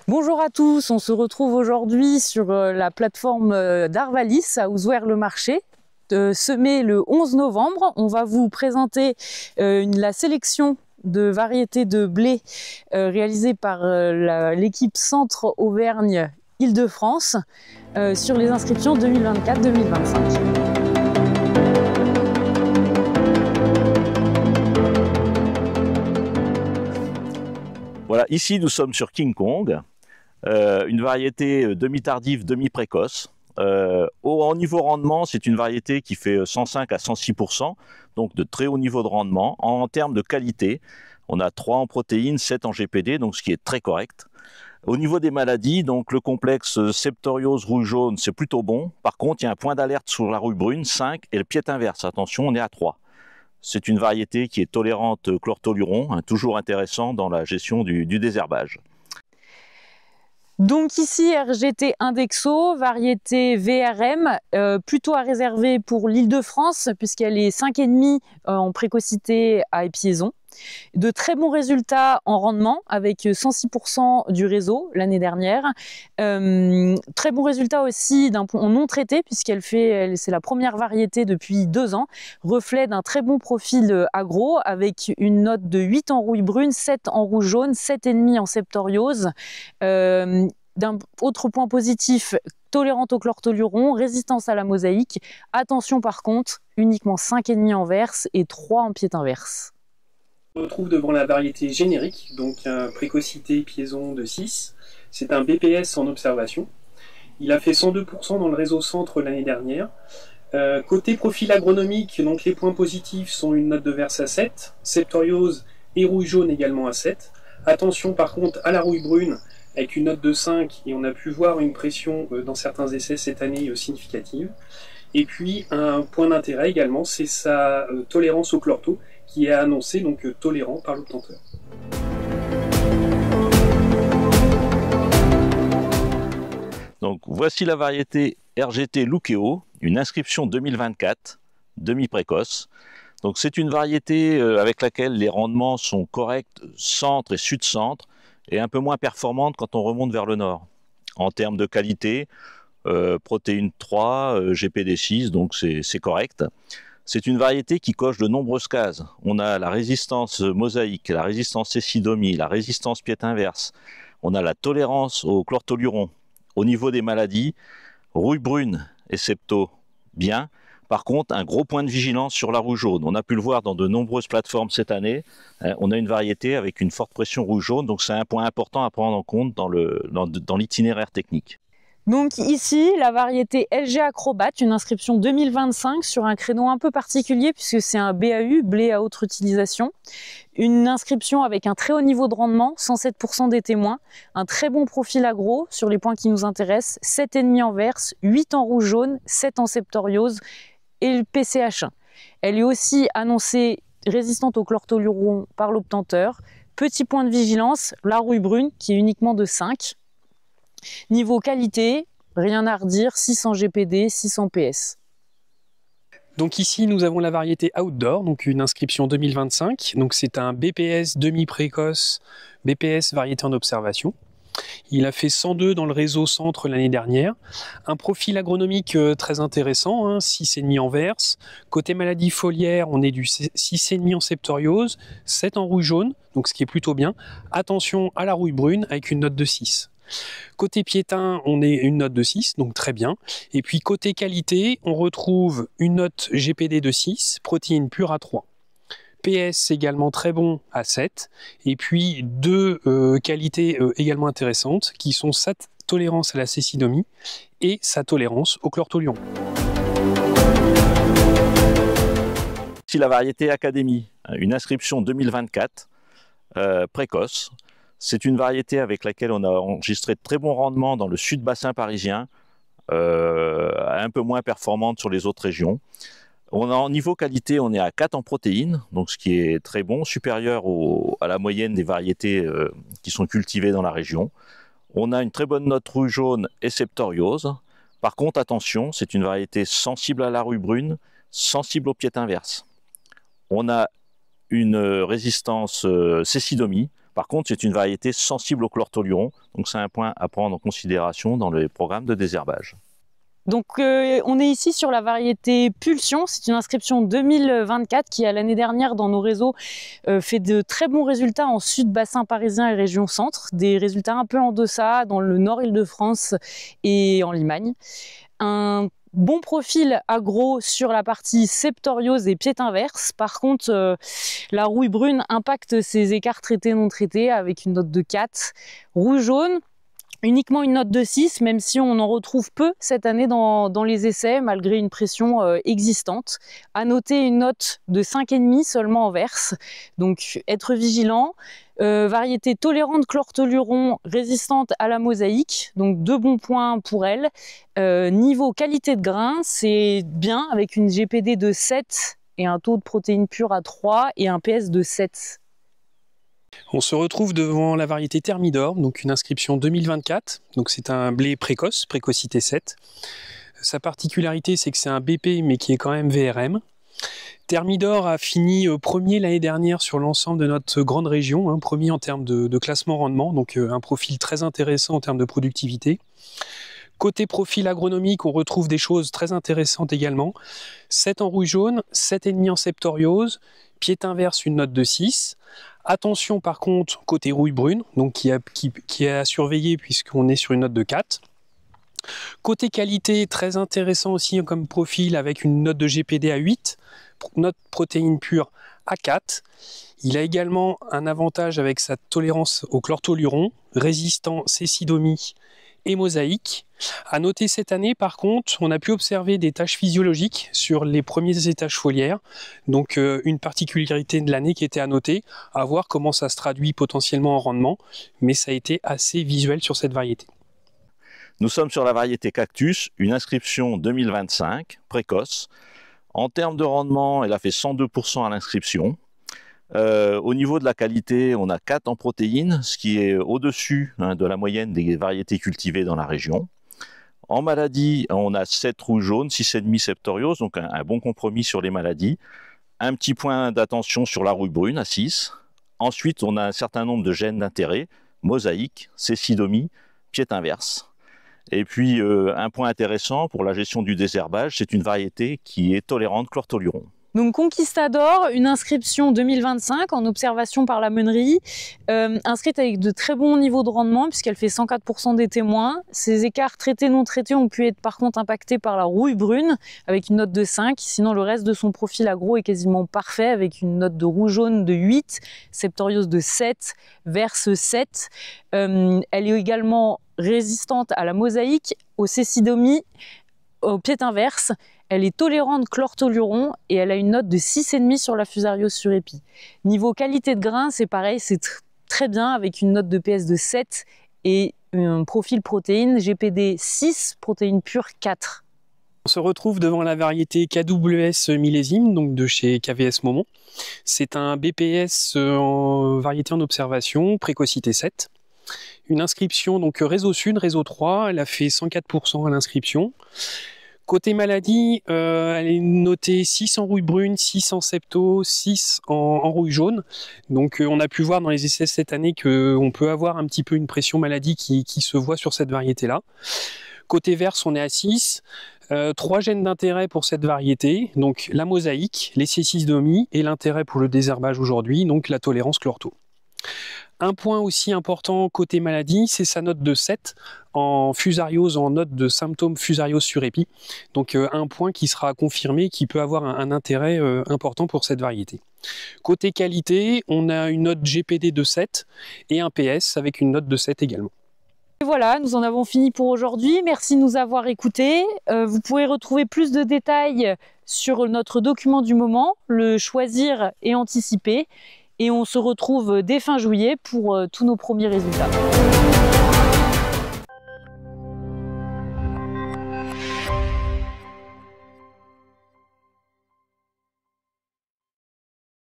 Bonjour à tous, on se retrouve aujourd'hui sur la plateforme d'Arvalis à Ouzouer-le-Marché, semé le 11 novembre. On va vous présenter la sélection de variétés de blé réalisée par l'équipe Centre Auvergne Île-de-France sur les inscriptions 2024-2025. Voilà, ici nous sommes sur King Kong, une variété demi-tardive, demi-précoce. Au niveau rendement, c'est une variété qui fait 105 à 106%, donc de très haut niveau de rendement. En termes de qualité, on a 3 en protéines, 7 en GPD, donc ce qui est très correct. Au niveau des maladies, donc le complexe septoriose rouille jaune, c'est plutôt bon. Par contre, il y a un point d'alerte sur la rouille brune, 5, et le pied inverse. Attention, on est à 3. C'est une variété qui est tolérante au chlortoluron, toujours intéressant dans la gestion du désherbage. Donc ici, RGT Indexo, variété VRM, plutôt à réserver pour l'Île-de-France, puisqu'elle est 5,5 en précocité à épiaison. De très bons résultats en rendement, avec 106% du réseau l'année dernière. Très bons résultats aussi en non traité, c'est la première variété depuis 2 ans. Reflet d'un très bon profil agro, avec une note de 8 en rouille brune, 7 en rouge jaune, 7,5 en septoriose. D'un autre point positif, tolérante au chlortoluron, résistance à la mosaïque. Attention par contre, uniquement 5,5 en verse et 3 en pied inverse. On se retrouve devant la variété générique, donc précocité piaison de 6. C'est un BPS en observation. Il a fait 102% dans le réseau centre l'année dernière. Côté profil agronomique, donc les points positifs sont une note de verse à 7, septoriose et rouille jaune également à 7. Attention par contre à la rouille brune avec une note de 5 et on a pu voir une pression dans certains essais cette année significative. Et puis un point d'intérêt également, c'est sa tolérance au chlorto qui est annoncé donc tolérant par l'obtenteur. Donc voici la variété RGT Lukeo, une inscription 2024, demi-précoce. Donc c'est une variété avec laquelle les rendements sont corrects centre et sud-centre et un peu moins performantes quand on remonte vers le nord. En termes de qualité, protéines 3, GPD 6, donc c'est correct. C'est une variété qui coche de nombreuses cases. On a la résistance mosaïque, la résistance cécidomie, la résistance pied inverse. On a la tolérance au chlortoluron. Au niveau des maladies, rouille brune et septo, bien. Par contre, un gros point de vigilance sur la rouille jaune. On a pu le voir dans de nombreuses plateformes cette année. On a une variété avec une forte pression rouille jaune, donc c'est un point important à prendre en compte dans l'itinéraire technique. Donc ici, la variété LG Acrobat, une inscription 2025 sur un créneau un peu particulier puisque c'est un BAU, blé à haute utilisation. Une inscription avec un très haut niveau de rendement, 107% des témoins, un très bon profil agro sur les points qui nous intéressent, 7,5 en verse, 8 en rouge jaune, 7 en septoriose et le PCH1. Elle est aussi annoncée résistante au chlortoluron par l'obtenteur. Petit point de vigilance, la rouille brune qui est uniquement de 5. Niveau qualité, rien à redire, 600 GPD, 600 PS. Donc ici nous avons la variété Outdoor, donc une inscription 2025. Donc c'est un BPS demi-précoce, BPS variété en observation. Il a fait 102 dans le réseau centre l'année dernière. Un profil agronomique très intéressant, 6,5 en verse. Côté maladie foliaire, on est du 6,5 en septoriose, 7 en rouille jaune, donc ce qui est plutôt bien. Attention à la rouille brune avec une note de 6. Côté piétin, on est une note de 6, donc très bien. Et puis côté qualité, on retrouve une note GPD de 6, protéines pures à 3. PS également très bon à 7. Et puis 2 qualités également intéressantes qui sont sa tolérance à la cécidomie et sa tolérance au chlortoluron. Ici la variété Académie, une inscription 2024, précoce. C'est une variété avec laquelle on a enregistré de très bons rendements dans le sud-bassin parisien, un peu moins performante sur les autres régions. En niveau qualité, on est à 4 en protéines, donc ce qui est très bon, supérieur à la moyenne des variétés qui sont cultivées dans la région. On a une très bonne note rouille jaune et septoriose. Par contre, attention, c'est une variété sensible à la rouille brune, sensible au pied inverse. On a une résistance cécidomie, Par contre, c'est une variété sensible au chlortoluron, donc c'est un point à prendre en considération dans les programmes de désherbage. Donc on est ici sur la variété Pulsion, c'est une inscription 2024 qui, l'année dernière dans nos réseaux, fait de très bons résultats en sud bassin parisien et région centre, des résultats un peu en deçà dans le nord Île-de-France et en Limagne. Un bon profil agro sur la partie septoriose et pied inverse. Par contre, la rouille brune impacte ces écarts traités non traités avec une note de 4. Rouge jaune, uniquement une note de 6, même si on en retrouve peu cette année dans les essais, malgré une pression existante. À noter une note de 5,5 seulement en verse, donc être vigilant. Variété tolérante chlortoluron, résistante à la mosaïque, donc 2 bons points pour elle. Niveau qualité de grain, c'est bien, avec une GPD de 7 et un taux de protéines pures à 3 et un PS de 7. On se retrouve devant la variété Thermidor, donc une inscription 2024. Donc c'est un blé précoce, précocité 7. Sa particularité, c'est que c'est un BP, mais qui est quand même VRM. Thermidor a fini premier l'année dernière sur l'ensemble de notre grande région, premier en termes de classement rendement, donc un profil très intéressant en termes de productivité. Côté profil agronomique, on retrouve des choses très intéressantes également. 7 en rouille jaune, 7,5 en septoriose, pied inverse une note de 6. Attention par contre côté rouille brune, donc qui est à surveiller puisqu'on est sur une note de 4. Côté qualité, très intéressant aussi comme profil avec une note de GPD à 8, note protéine pure à 4. Il a également un avantage avec sa tolérance au chlortoluron, résistant cécidomie et mosaïque. À noter cette année, par contre, on a pu observer des taches physiologiques sur les premiers étages foliaires. Donc une particularité de l'année qui était à noter, à voir comment ça se traduit potentiellement en rendement, mais ça a été assez visuel sur cette variété. Nous sommes sur la variété Cactus, une inscription 2025, précoce. En termes de rendement, elle a fait 102% à l'inscription. Au niveau de la qualité, on a 4 en protéines, ce qui est au-dessus de la moyenne des variétés cultivées dans la région. En maladie, on a 7 rouges jaunes, 6,5 septoriose, donc un bon compromis sur les maladies. Un petit point d'attention sur la rouille brune à 6. Ensuite, on a un certain nombre de gènes d'intérêt, mosaïque, cécidomie, pied inverse. Et puis, un point intéressant pour la gestion du désherbage, c'est une variété qui est tolérante chlortoluron. Donc Conquistador, une inscription 2025 en observation par la meunerie, inscrite avec de très bons niveaux de rendement puisqu'elle fait 104% des témoins. Ces écarts traités non traités ont pu être par contre impactés par la rouille brune avec une note de 5. Sinon le reste de son profil agro est quasiment parfait avec une note de rouge jaune de 8, septoriose de 7, verse 7. Elle est également résistante à la mosaïque, au cécidomie, au pied inverse. Elle est tolérante chlortoluron et elle a une note de 6,5 sur la fusariose sur épi. Niveau qualité de grain, c'est pareil, c'est très bien avec une note de PS de 7 et un profil protéine GPD 6, protéines pures 4. On se retrouve devant la variété KWS millésime, donc de chez KVS Momont. C'est un BPS en variété en observation, précocité 7. Une inscription donc réseau sud, réseau 3, elle a fait 104% à l'inscription. Côté maladie, elle est notée 6 en rouille brune, 6 en septo, 6 en rouille jaune. Donc on a pu voir dans les essais cette année qu'on peut avoir un petit peu une pression maladie qui se voit sur cette variété-là. Côté verse, on est à 6. 3 gènes d'intérêt pour cette variété, donc la mosaïque, les cécidomies et l'intérêt pour le désherbage aujourd'hui, donc la tolérance chlorto. Un point aussi important côté maladie, c'est sa note de 7 en fusariose, en note de symptômes fusariose sur épi. Donc un point qui sera confirmé, qui peut avoir un intérêt important pour cette variété. Côté qualité, on a une note GPD de 7 et un PS avec une note de 7 également. Et voilà, nous en avons fini pour aujourd'hui. Merci de nous avoir écoutés. Vous pouvez retrouver plus de détails sur notre document du moment, le choisir et anticiper. Et on se retrouve dès fin juillet pour tous nos premiers résultats.